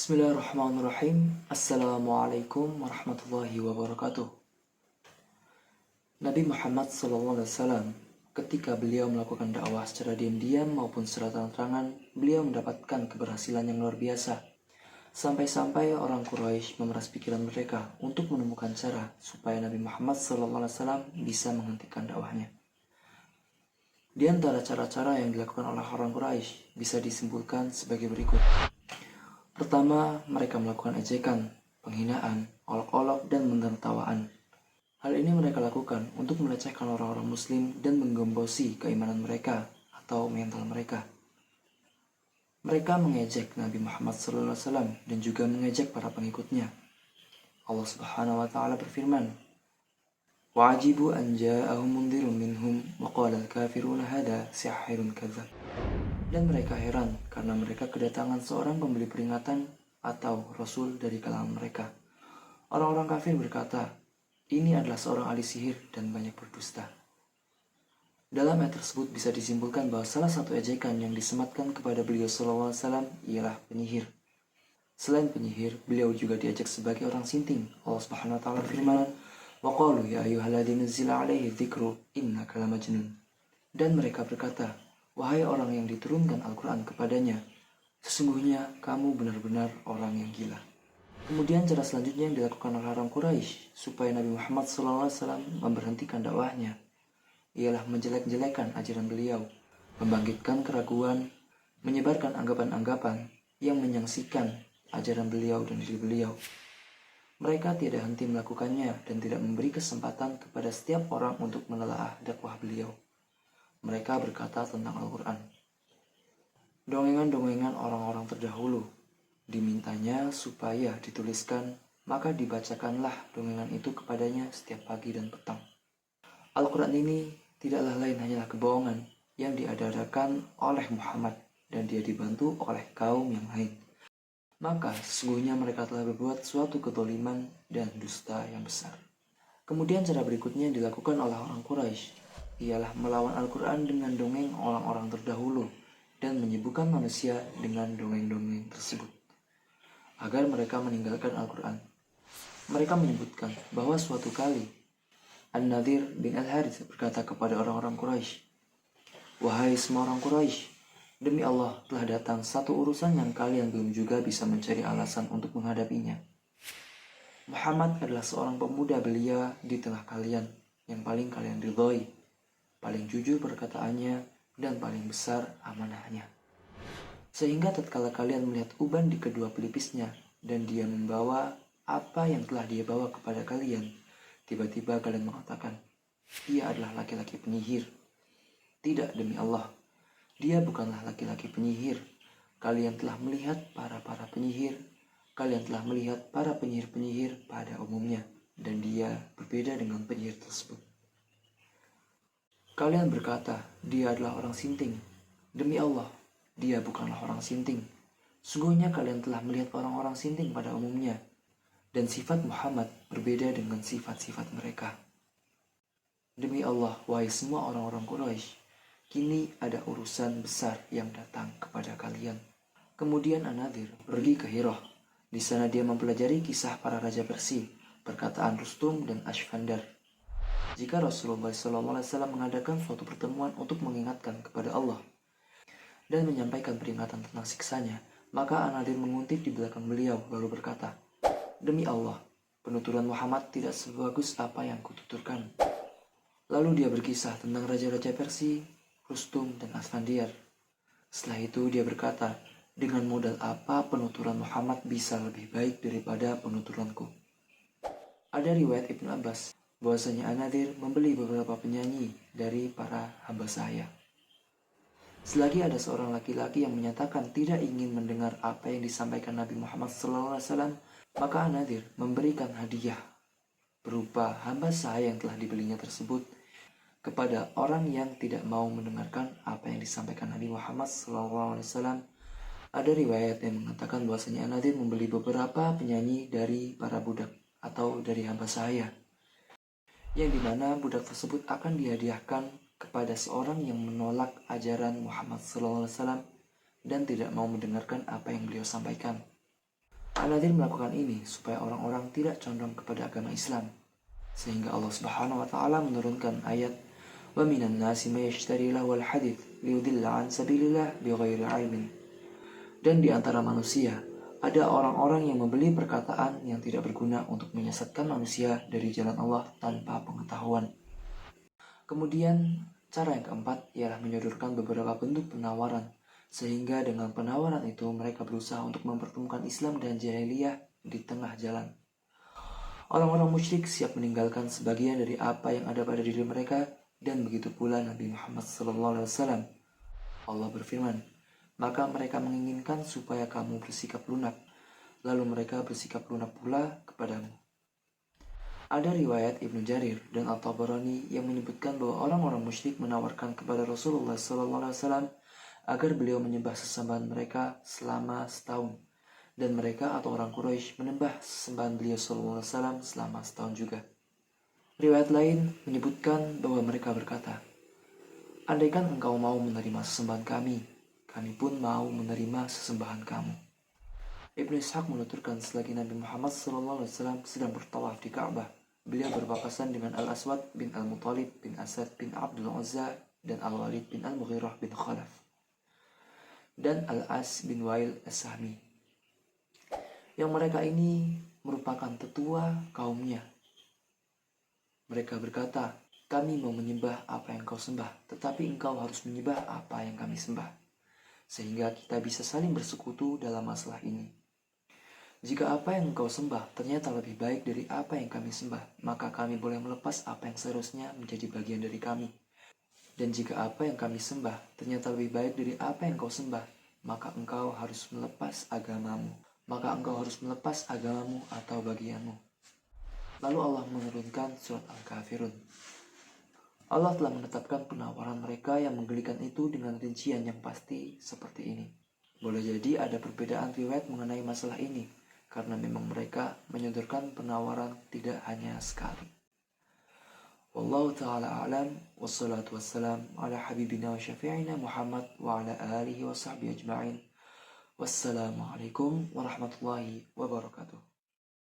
Bismillahirrahmanirrahim. Assalamualaikum warahmatullahi wabarakatuh. Nabi Muhammad SAW, ketika beliau melakukan dakwah secara diam-diam maupun secara terang-terangan, beliau mendapatkan keberhasilan yang luar biasa. Sampai-sampai orang Quraisy memeras pikiran mereka untuk menemukan cara supaya Nabi Muhammad SAW bisa menghentikan dakwahnya. Di antara cara-cara yang dilakukan oleh orang Quraisy bisa disimpulkan sebagai berikut. Pertama, mereka melakukan ejekan, penghinaan, olok-olok, dan menertawaan. Hal ini mereka lakukan untuk melecehkan orang-orang muslim dan menggembosi keimanan mereka atau mental mereka. Mereka mengejek Nabi Muhammad SAW dan juga mengejek para pengikutnya. Allah Subhanahu wa Ta'ala berfirman, "Wa'ajibu an ja'ahum mundhirun minhum wa qala al-kafiruna hadha sihirun kadzdzab." Dan mereka heran karena mereka kedatangan seorang pemberi peringatan atau rasul dari kalangan mereka. Orang-orang kafir berkata, ini adalah seorang ahli sihir dan banyak berdusta. Dalam ayat tersebut bisa disimpulkan bahwa salah satu ejekan yang disematkan kepada beliau SAW ialah penyihir. Selain penyihir, beliau juga diajak sebagai orang sinting. Allah Subhanahu wa Ta'ala firman, "Wa qalu ya ayyuhalladzi nuzila 'alaihi dzikru innaka lamajnun." Dan mereka berkata, wahai orang yang diturunkan Al-Quran kepadanya, sesungguhnya kamu benar-benar orang yang gila. Kemudian cara selanjutnya yang dilakukan oleh orang Quraisy supaya Nabi Muhammad SAW memberhentikan dakwahnya ialah menjelek-jelekan ajaran beliau, membangkitkan keraguan, menyebarkan anggapan-anggapan yang menyaksikan ajaran beliau dan diri beliau. Mereka tidak henti melakukannya dan tidak memberi kesempatan kepada setiap orang untuk menelaah dakwah beliau. Mereka berkata tentang Al-Quran, dongengan-dongengan orang-orang terdahulu, dimintanya supaya dituliskan, maka dibacakanlah dongengan itu kepadanya setiap pagi dan petang. Al-Quran ini tidaklah lain hanyalah kebohongan yang diadakan oleh Muhammad dan dia dibantu oleh kaum yang lain. Maka sesungguhnya mereka telah berbuat suatu kezaliman dan dusta yang besar. Kemudian cara berikutnya yang dilakukan oleh orang Quraisy ialah melawan Al-Quran dengan dongeng orang-orang terdahulu dan menyibukkan manusia dengan dongeng-dongeng tersebut agar mereka meninggalkan Al-Quran. Mereka menyebutkan bahwa suatu kali An-Nadir bin Al-Harith berkata kepada orang-orang Quraisy, wahai semua orang Quraisy, demi Allah telah datang satu urusan yang kalian belum juga bisa mencari alasan untuk menghadapinya. Muhammad adalah seorang pemuda belia di tengah kalian yang paling kalian ridhoi, paling jujur perkataannya, dan paling besar amanahnya. Sehingga tatkala kalian melihat uban di kedua pelipisnya, dan dia membawa apa yang telah dia bawa kepada kalian, tiba-tiba kalian mengatakan, dia adalah laki-laki penyihir. Tidak, demi Allah, dia bukanlah laki-laki penyihir. Kalian telah melihat para penyihir, kalian telah melihat para penyihir-penyihir pada umumnya, dan dia berbeda dengan penyihir tersebut. Kalian berkata, dia adalah orang sinting. Demi Allah, dia bukanlah orang sinting. Sungguhnya kalian telah melihat orang-orang sinting pada umumnya. Dan sifat Muhammad berbeda dengan sifat-sifat mereka. Demi Allah, wahai semua orang-orang Quraisy, kini ada urusan besar yang datang kepada kalian. Kemudian An-Nadir pergi ke Hirah. Di sana dia mempelajari kisah para raja Persia, perkataan Rustum dan Ashfandar. Jika Rasulullah SAW mengadakan suatu pertemuan untuk mengingatkan kepada Allah dan menyampaikan peringatan tentang siksanya, maka An-Nadir menguntit di belakang beliau lalu berkata, demi Allah, penuturan Muhammad tidak sebagus apa yang kututurkan. Lalu dia berkisah tentang raja-raja Persia, Rustum dan Asfandiar. Setelah itu dia berkata, dengan modal apa penuturan Muhammad bisa lebih baik daripada penuturanku? Ada riwayat Ibnu Abbas bahwasanya An-Nadir membeli beberapa penyanyi dari para hamba sahaya. Selagi ada seorang laki-laki yang menyatakan tidak ingin mendengar apa yang disampaikan Nabi Muhammad SAW, maka An-Nadir memberikan hadiah berupa hamba sahaya yang telah dibelinya tersebut kepada orang yang tidak mau mendengarkan apa yang disampaikan Nabi Muhammad SAW. Ada riwayat yang mengatakan bahwasanya An-Nadir membeli beberapa penyanyi dari para budak atau dari hamba sahaya, yang dimana budak tersebut akan dihadiahkan kepada seorang yang menolak ajaran Muhammad SAW dan tidak mau mendengarkan apa yang beliau sampaikan. An-Nadir melakukan ini supaya orang-orang tidak condong kepada agama Islam. Sehingga Allah Subhanahu wa taala menurunkan ayat wa minan nasi may yashtari lahwal hadits liyudilla an sabilillah bighairi ilmin. Dan di antara manusia ada orang-orang yang membeli perkataan yang tidak berguna untuk menyesatkan manusia dari jalan Allah tanpa pengetahuan. Kemudian cara yang keempat ialah menyodorkan beberapa bentuk penawaran, sehingga dengan penawaran itu mereka berusaha untuk mempertemukan Islam dan jahiliyah di tengah jalan. Orang-orang musyrik siap meninggalkan sebagian dari apa yang ada pada diri mereka, dan begitu pula Nabi Muhammad SAW. Allah berfirman, maka mereka menginginkan supaya kamu bersikap lunak, lalu mereka bersikap lunak pula kepadamu. Ada riwayat Ibnu Jarir dan At-Tabarani yang menyebutkan bahwa orang-orang musyrik menawarkan kepada Rasulullah SAW agar beliau menyembah sesembahan mereka selama setahun, dan mereka atau orang Quraisy menyembah sesembahan beliau SAW selama setahun juga. Riwayat lain menyebutkan bahwa mereka berkata, andaikan engkau mau menerima sesembahan kami pun mau menerima sesembahan kamu. Ibnu Ishaq menuturkan selagi Nabi Muhammad SAW sedang bertawaf di Ka'bah, beliau berpapasan dengan Al-Aswad bin Al-Muttalib bin Asad bin Abdul Uzza dan Al-Walid bin Al-Mughirah bin Khalaf dan Al-As bin Wail As-Sahmi. Yang mereka ini merupakan tetua kaumnya. Mereka berkata, kami mau menyembah apa yang kau sembah, tetapi engkau harus menyembah apa yang kami sembah, sehingga kita bisa saling bersekutu dalam masalah ini. Jika apa yang engkau sembah ternyata lebih baik dari apa yang kami sembah, maka kami boleh melepas apa yang seharusnya menjadi bagian dari kami. Dan jika apa yang kami sembah ternyata lebih baik dari apa yang kau sembah, maka engkau harus melepas agamamu. Atau bagianmu. Lalu Allah menurunkan surat Al-Kafirun. Allah telah menetapkan penawaran mereka yang menggelikan itu dengan rincian yang pasti seperti ini. Boleh jadi ada perbedaan riwayat mengenai masalah ini, karena memang mereka menyodorkan penawaran tidak hanya sekali. Wallahu ta'ala a'lam, wassalatu wassalam ala habibina wa syafi'ina Muhammad wa ala alihi wa sahbihi ajma'in. Wassalamualaikum warahmatullahi wabarakatuh.